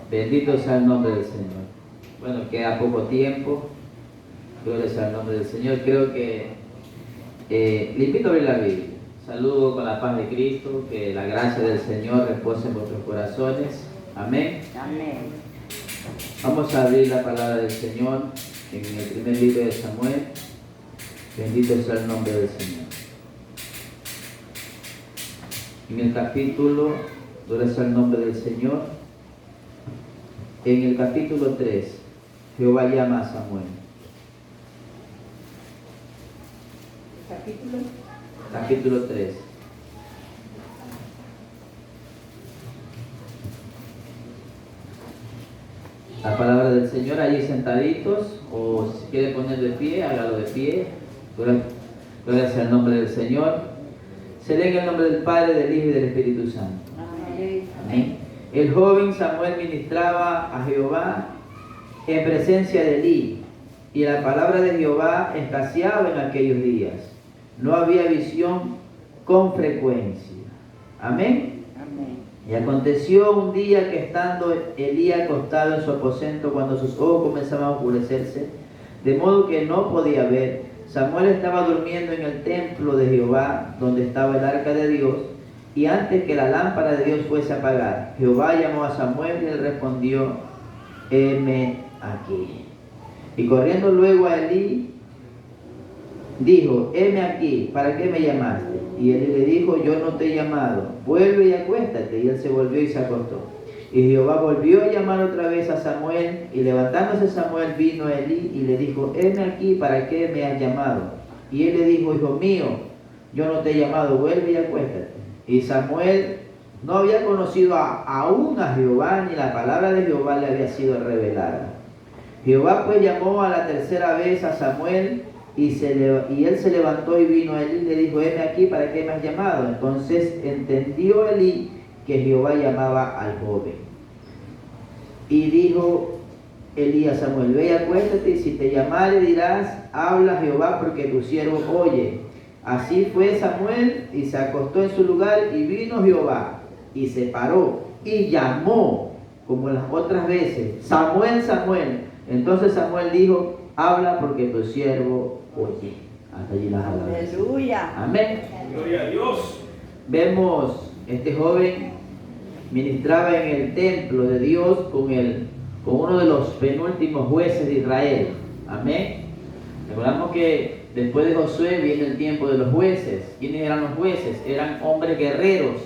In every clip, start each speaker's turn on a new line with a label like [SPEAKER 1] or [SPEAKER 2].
[SPEAKER 1] Bendito sea el nombre del Señor. Bueno, queda poco tiempo. Gloria sea el nombre del Señor. Creo que le invito a abrir la Biblia. Saludo con la paz de Cristo. Que la gracia del Señor repose en vuestros corazones. Amén.
[SPEAKER 2] Amén.
[SPEAKER 1] Vamos a abrir la palabra del Señor en el primer libro de Samuel. Bendito sea el nombre del Señor. En el capítulo, gloria sea el nombre del Señor. En el capítulo 3, Jehová llama a Samuel. Capítulo 3. La palabra del Señor, allí sentaditos, o si quiere poner de pie, hágalo de pie. Gloria sea el nombre del Señor. Se lee en el nombre del Padre, del Hijo y del Espíritu Santo. Amén. El joven Samuel ministraba a Jehová en presencia de Elí, y la palabra de Jehová escaseaba en aquellos días. No había visión con frecuencia. Amén.
[SPEAKER 2] Amén.
[SPEAKER 1] Y aconteció un día que estando Elí acostado en su aposento, cuando sus ojos comenzaban a oscurecerse, de modo que no podía ver, Samuel estaba durmiendo en el templo de Jehová, donde estaba el arca de Dios, y antes que la lámpara de Dios fuese apagada, Jehová llamó a Samuel y él respondió: heme aquí. Y corriendo luego a Elí, dijo: heme aquí, ¿para qué me llamaste? Y Elí le dijo: yo no te he llamado, vuelve y acuéstate. Y él se volvió y se acostó. Y Jehová volvió a llamar otra vez a Samuel, y levantándose Samuel vino a Elí y le dijo: heme aquí, ¿para qué me has llamado? Y él le dijo: hijo mío, yo no te he llamado, vuelve y acuéstate. Y Samuel no había conocido aún a Jehová, ni la palabra de Jehová le había sido revelada. Jehová pues llamó a la tercera vez a Samuel, y él se levantó y vino a Elí y le dijo: heme aquí, ¿para qué me has llamado? Entonces entendió Elí que Jehová llamaba al joven. Y dijo Elí a Samuel: ve y acuéstate, y si te llamare dirás: habla Jehová, porque tu siervo oye. Así fue Samuel, y se acostó en su lugar, y vino Jehová, y se paró, y llamó, como las otras veces: Samuel, Samuel. Entonces Samuel dijo: habla, porque tu siervo oye. Hasta allí las alabanzas.
[SPEAKER 2] Aleluya.
[SPEAKER 1] Amén.
[SPEAKER 3] Gloria a Dios.
[SPEAKER 1] Vemos este joven ministraba en el templo de Dios con uno de los penúltimos jueces de Israel. Amén. Recordamos que después de Josué viene el tiempo de los jueces. ¿Quiénes eran los jueces? Eran hombres guerreros.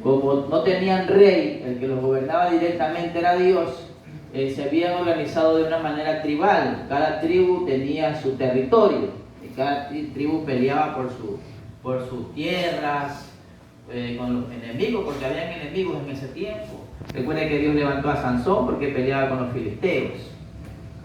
[SPEAKER 1] Como no tenían rey, el que los gobernaba directamente era Dios, se habían organizado de una manera tribal. Cada tribu tenía su territorio, y cada tribu peleaba por sus tierras, con los enemigos, porque habían enemigos en ese tiempo. Recuerden que Dios levantó a Sansón porque peleaba con los filisteos.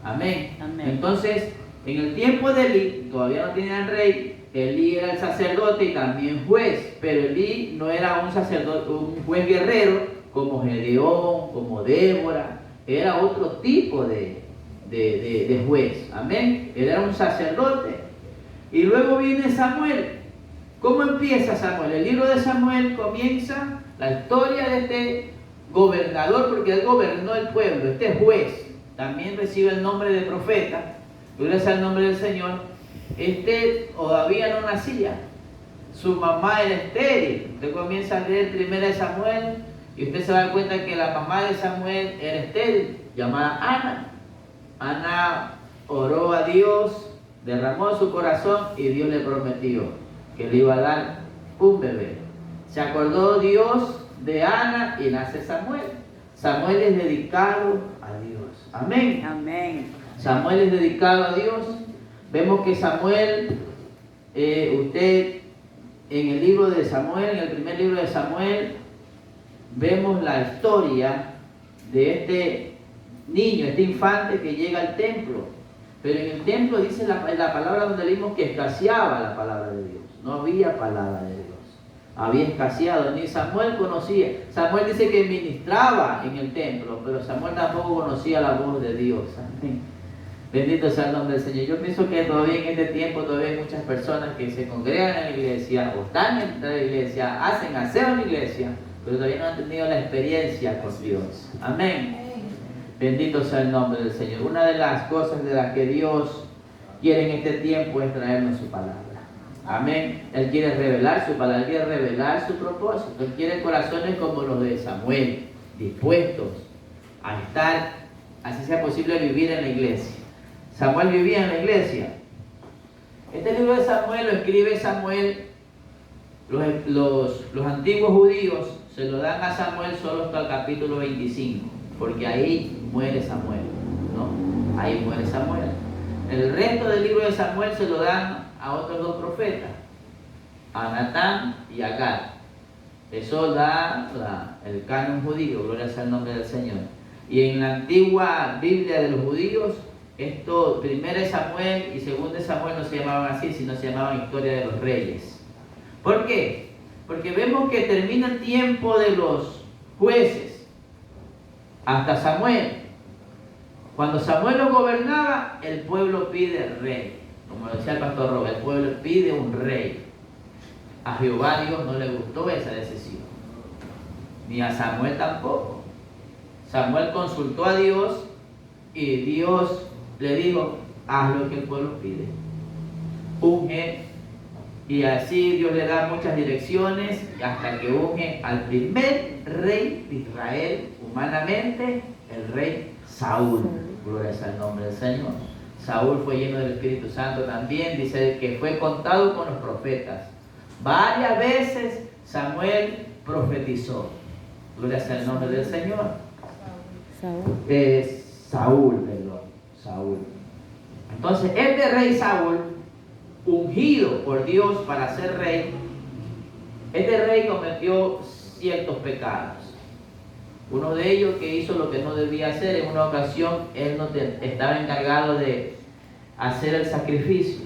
[SPEAKER 1] Amén.
[SPEAKER 2] Amén.
[SPEAKER 1] Entonces, en el tiempo de Elí, todavía no tenían rey. Elí era el sacerdote y también juez, pero Elí no era un sacerdote, un juez guerrero como Gedeón, como Débora. Era otro tipo de juez. Amén. Él era un sacerdote. Y luego viene Samuel. ¿Cómo empieza Samuel? El libro de Samuel comienza la historia de este gobernador, porque él gobernó el pueblo. Este juez también recibe el nombre de profeta. Gloria sea el nombre del Señor. Este todavía no nacía. Su mamá era estéril. Usted comienza a leer primera de Samuel y usted se va a dar cuenta que la mamá de Samuel era estéril, llamada Ana. Ana oró a Dios, derramó su corazón y Dios le prometió que le iba a dar un bebé. Se acordó Dios de Ana y nace Samuel. Samuel es dedicado a Dios. Amén.
[SPEAKER 2] Amén.
[SPEAKER 1] Samuel es dedicado a Dios. Vemos que Samuel, usted en el libro de Samuel, en el primer libro de Samuel, vemos la historia de este niño, este infante que llega al templo. Pero en el templo dice la palabra donde leímos que escaseaba la palabra de Dios. No había palabra de Dios. Había escaseado, ni Samuel conocía. Samuel dice que ministraba en el templo, pero Samuel tampoco conocía la voz de Dios. Amén. Bendito sea el nombre del Señor. Yo pienso que todavía en este tiempo todavía hay muchas personas que se congregan en la iglesia o están en la iglesia, hacen aseo en la iglesia, pero todavía no han tenido la experiencia con Dios. Amén. Bendito sea el nombre del Señor. Una de las cosas de las que Dios quiere en este tiempo es traernos su palabra. Amén. Él quiere revelar su palabra, Él quiere revelar su propósito. Él quiere corazones como los de Samuel, dispuestos a estar, así sea posible, vivir en la iglesia. Samuel vivía en la iglesia. Este libro de Samuel lo escribe Samuel. Los antiguos judíos se lo dan a Samuel solo hasta el capítulo 25, porque ahí muere Samuel, ¿no? Ahí muere Samuel. El resto del libro de Samuel se lo dan a otros dos profetas, a Natán y a Gad. Eso da el canon judío, gloria sea el nombre del Señor. Y en la antigua Biblia de los judíos, esto, 1 Samuel y 2 Samuel no se llamaban así, sino se llamaban Historia de los Reyes. ¿Por qué? Porque vemos que termina el tiempo de los jueces hasta Samuel. Cuando Samuel lo gobernaba, el pueblo pide rey. Como decía el pastor Robert, el pueblo pide un rey. A Jehová Dios no le gustó esa decisión, ni a Samuel tampoco. Samuel consultó a Dios y Dios le dijo: haz lo que el pueblo pide, unge. Y así Dios le da muchas direcciones hasta que unge al primer rey de Israel humanamente, el rey Saúl. Gloria al nombre del Señor. Saúl fue lleno del Espíritu Santo también, dice que fue contado con los profetas. Varias veces Samuel profetizó. Gloria al nombre del Señor. Saúl. Entonces, este rey Saúl, ungido por Dios para ser rey, este rey cometió ciertos pecados. Uno de ellos, que hizo lo que no debía hacer. En una ocasión él no estaba encargado de hacer el sacrificio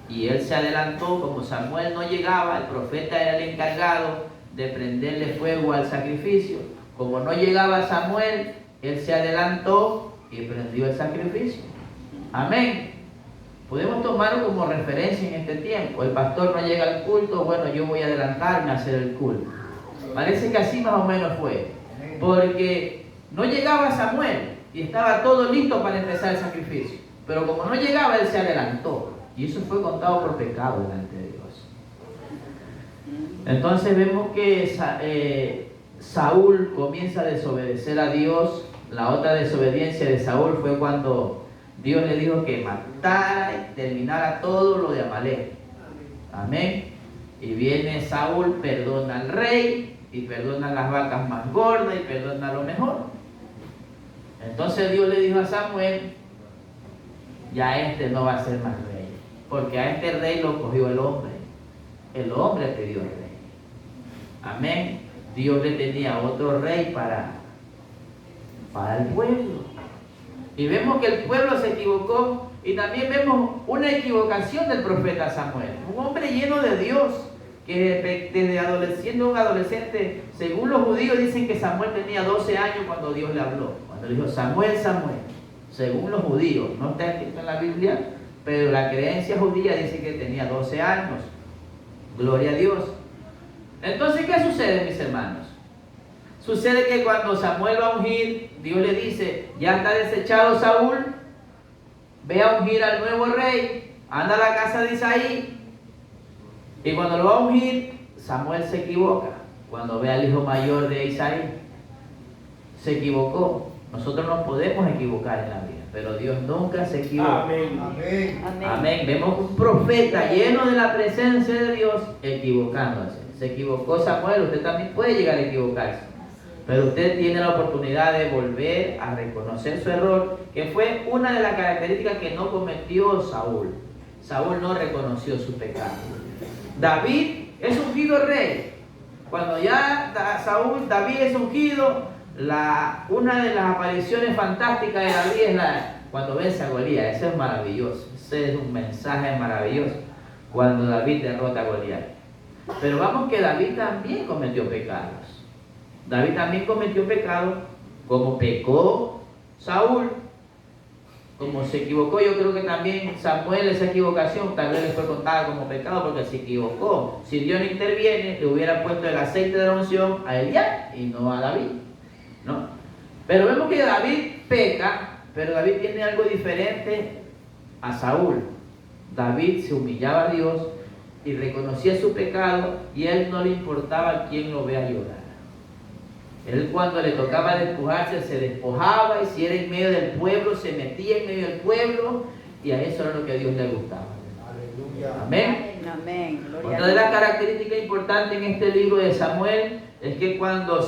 [SPEAKER 1] y él se adelantó. Como Samuel no llegaba, el profeta era el encargado de prenderle fuego al sacrificio. Como no llegaba Samuel, él se adelantó y prendió el sacrificio. Amén. Podemos tomarlo como referencia en este tiempo. El pastor no llega al culto, bueno, yo voy a adelantarme a hacer el culto. Parece que así más o menos fue, porque no llegaba Samuel y estaba todo listo para empezar el sacrificio, pero como no llegaba, él se adelantó y eso fue contado por pecado delante de Dios. Entonces vemos que Saúl comienza a desobedecer a Dios. La otra desobediencia de Saúl fue cuando Dios le dijo que matara y terminara todo lo de Amalek. Amén. Y viene Saúl, perdona al rey y perdona las vacas más gordas y perdona lo mejor. Entonces Dios le dijo a Samuel: ya este no va a ser más rey, porque a este rey lo cogió el hombre. El hombre pidió el rey. Amén. Dios le tenía otro rey para el pueblo. Y vemos que el pueblo se equivocó. Y también vemos una equivocación del profeta Samuel. Un hombre lleno de Dios, que desde siendo un adolescente, según los judíos dicen que Samuel tenía 12 años cuando Dios le habló. Cuando le dijo: Samuel, Samuel. Según los judíos, no está escrito en la Biblia, pero la creencia judía dice que tenía 12 años. Gloria a Dios. Entonces, ¿qué sucede, mis hermanos? Sucede que cuando Samuel va a ungir, Dios le dice: ya está desechado Saúl, ve a ungir al nuevo rey, anda a la casa de Isaí. Y cuando lo va a ungir, Samuel se equivoca. Cuando ve al hijo mayor de Isaí, se equivocó. Nosotros no podemos equivocar en la vida, pero Dios nunca se equivoca.
[SPEAKER 2] Amén. Amén.
[SPEAKER 1] Amén. Vemos un profeta lleno de la presencia de Dios equivocándose. Se equivocó Samuel, usted también puede llegar a equivocarse. Pero usted tiene la oportunidad de volver a reconocer su error, que fue una de las características que no cometió Saúl. Saúl no reconoció su pecado. David es ungido rey. Cuando ya David es ungido, una de las apariciones fantásticas de David es cuando vence a Goliat. Eso es maravilloso. Ese es un mensaje maravilloso. Cuando David derrota a Goliat. Pero vamos que David también cometió pecados. David también cometió pecado, como pecó Saúl, como se equivocó. Yo creo que también Samuel, esa equivocación tal vez le fue contada como pecado porque se equivocó. Si Dios no interviene, le hubiera puesto el aceite de la unción a Elías y no a David, ¿no? Pero vemos que David peca, pero David tiene algo diferente a Saúl. David se humillaba a Dios y reconocía su pecado, y a él no le importaba quién lo vea llorar. Él, cuando le tocaba despojarse, se despojaba, y si era en medio del pueblo, se metía en medio del pueblo, y a eso era lo que a Dios le gustaba. Aleluya. Amén.
[SPEAKER 2] Amén.
[SPEAKER 1] Otra de las características importantes en este libro de Samuel es que cuando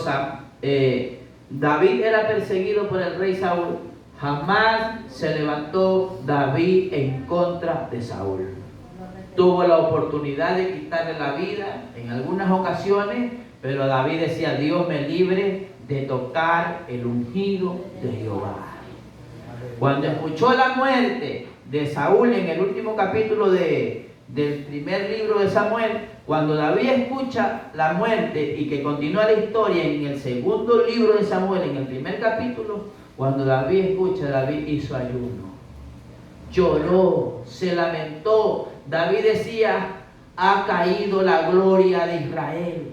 [SPEAKER 1] David era perseguido por el rey Saúl, jamás se levantó David en contra de Saúl. Tuvo la oportunidad de quitarle la vida en algunas ocasiones, pero David decía: Dios me libre de tocar el ungido de Jehová. Cuando escuchó la muerte de Saúl en el último capítulo del primer libro de Samuel, cuando David escucha la muerte y que continúa la historia en el segundo libro de Samuel, en el primer capítulo, cuando David escucha, David hizo ayuno, lloró, se lamentó. David decía: ha caído la gloria de Israel,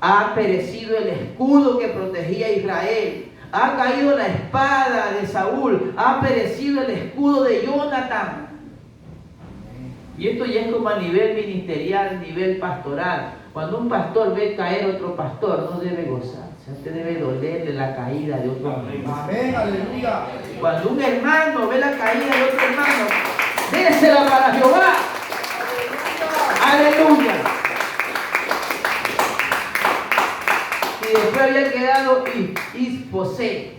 [SPEAKER 1] ha perecido el escudo que protegía a Israel, ha caído la espada de Saúl, ha perecido el escudo de Jonathan. Y esto ya es como a nivel ministerial, a nivel pastoral. Cuando un pastor ve caer otro pastor, no debe gozarse, usted debe dolerle la caída de otro hermano.
[SPEAKER 3] Amén, aleluya.
[SPEAKER 1] Cuando un hermano ve la caída de otro hermano, désela para Jehová. Aleluya. Y después había quedado Isboset,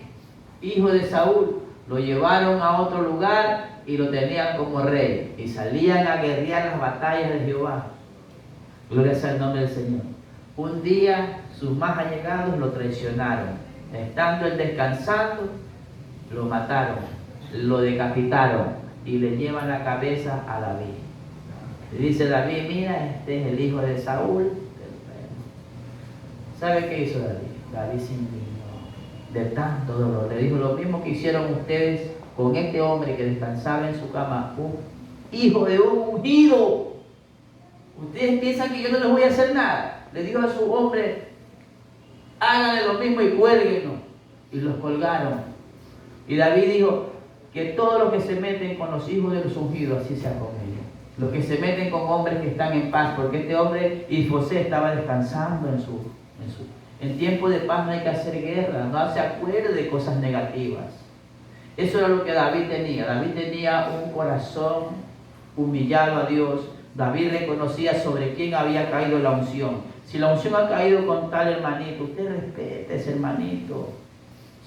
[SPEAKER 1] hijo de Saúl. Lo llevaron a otro lugar y lo tenían como rey. Y salían a guerrear las batallas de Jehová. Gloria sea el nombre del Señor. Un día sus más allegados lo traicionaron. Estando él descansando, lo mataron, lo decapitaron y le llevan la cabeza a David. Le dice David: mira, este es el hijo de Saúl. ¿Sabe qué hizo David? David se indignó de tanto dolor. Le dijo: lo mismo que hicieron ustedes con este hombre que descansaba en su cama, un hijo de un ungido. Ustedes piensan que yo no les voy a hacer nada. Le dijo a su hombre: háganle lo mismo y cuélguenlo. Y los colgaron. Y David dijo: que todos los que se meten con los hijos de los ungidos, así sea con ellos. Los que se meten con hombres que están en paz, porque este hombre Isboset estaba descansando en tiempo de paz. No hay que hacer guerra, no se acuerde de cosas negativas. Eso era lo que David tenía. David tenía un corazón humillado a Dios. David reconocía sobre quién había caído la unción. Si la unción ha caído con tal hermanito, usted respete a ese hermanito.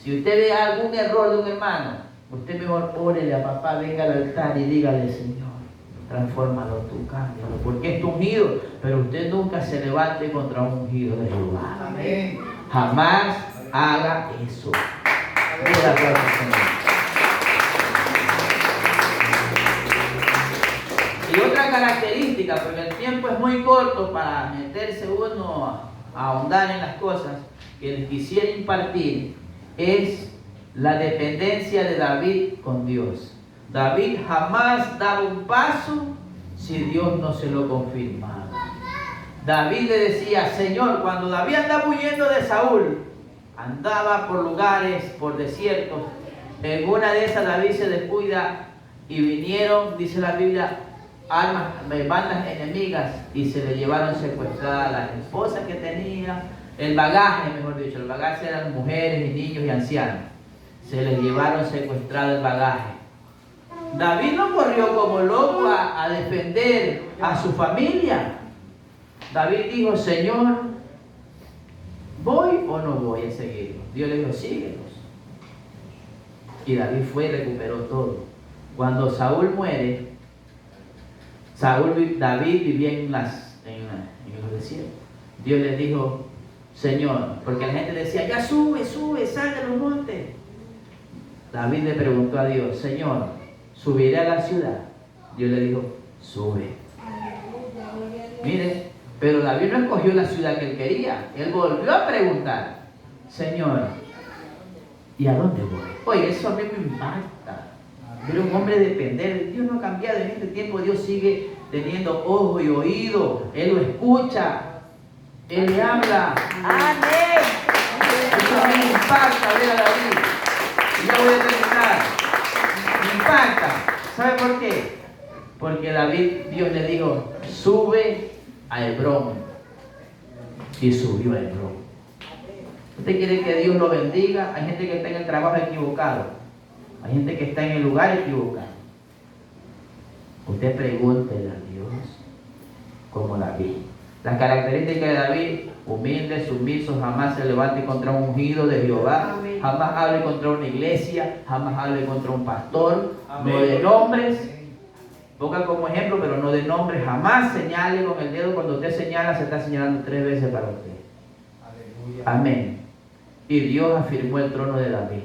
[SPEAKER 1] Si usted ve algún error de un hermano, usted mejor órele a papá, venga al altar y dígale: Señor, transfórmalo tú, cámbialo, porque es tu ungido. Pero usted nunca se levante contra un ungido de Jehová.
[SPEAKER 3] Amén.
[SPEAKER 1] Jamás haga eso. Mira, Señor. Y otra característica, porque el tiempo es muy corto para meterse uno a ahondar en las cosas que les quisiera impartir, es la dependencia de David con Dios. David jamás daba un paso si Dios no se lo confirmaba. David le decía: Señor, cuando David andaba huyendo de Saúl, andaba por lugares, por desiertos. En una de esas David se descuida y vinieron, dice la Biblia, bandas enemigas, y se le llevaron secuestradas las esposas que tenía, el bagaje, mejor dicho. El bagaje eran mujeres y niños y ancianos. Se les llevaron secuestrado el bagaje. David no corrió como loco a defender a su familia. David dijo: Señor, ¿voy o no voy a seguirlos? Dios le dijo: síguelos. Y David fue y recuperó todo. Cuando Saúl muere, David vivía en los desiertos. Dios le dijo: Señor, porque la gente decía: ya sube, sal de los montes. David le preguntó a Dios: Señor, ¿subiré a la ciudad? Dios le dijo: sube. Mire, pero David no escogió la ciudad que él quería. Él volvió a preguntar: Señor, ¿y a dónde voy? Oye, eso a mí me impacta. Pero un hombre depender. Dios no ha cambiado. En este tiempo Dios sigue teniendo ojo y oído. Él lo escucha. Él le habla.
[SPEAKER 2] Amén.
[SPEAKER 1] Eso a mí me impacta ver a David. Y ya voy a terminar. Me impacta. ¿Sabe por qué? Porque David, Dios le dijo, sube a Hebrón. Y subió a Hebrón. ¿Usted quiere que Dios lo bendiga? Hay gente que está en el trabajo equivocado. Hay gente que está en el lugar equivocado. Usted pregúntele a Dios como David. Las características de David: humilde, sumiso, jamás se levante contra un ungido de Jehová, jamás hable contra una iglesia, jamás hable contra un pastor, no de nombres. Ponga como ejemplo, pero no de nombres. Jamás señale con el dedo. Cuando usted señala, se está señalando 3 veces para usted. Amén. Y Dios afirmó el trono de David.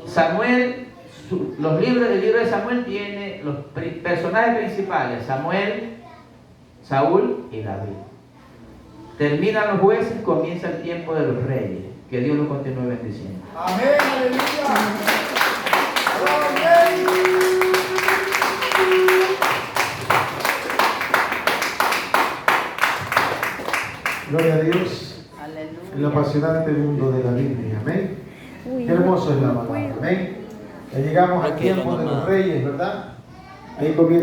[SPEAKER 1] Samuel, el libro de Samuel tiene los personajes principales: Samuel, Saúl y David. Terminan los jueces, comienza el tiempo de los reyes. Que Dios los continúe bendiciendo.
[SPEAKER 2] Amén, aleluya. Gloria a Dios. El apasionante mundo de la Biblia. Amén. Qué hermoso es la palabra. Amén. Ya llegamos al tiempo de los reyes, ¿verdad? Ahí comienza.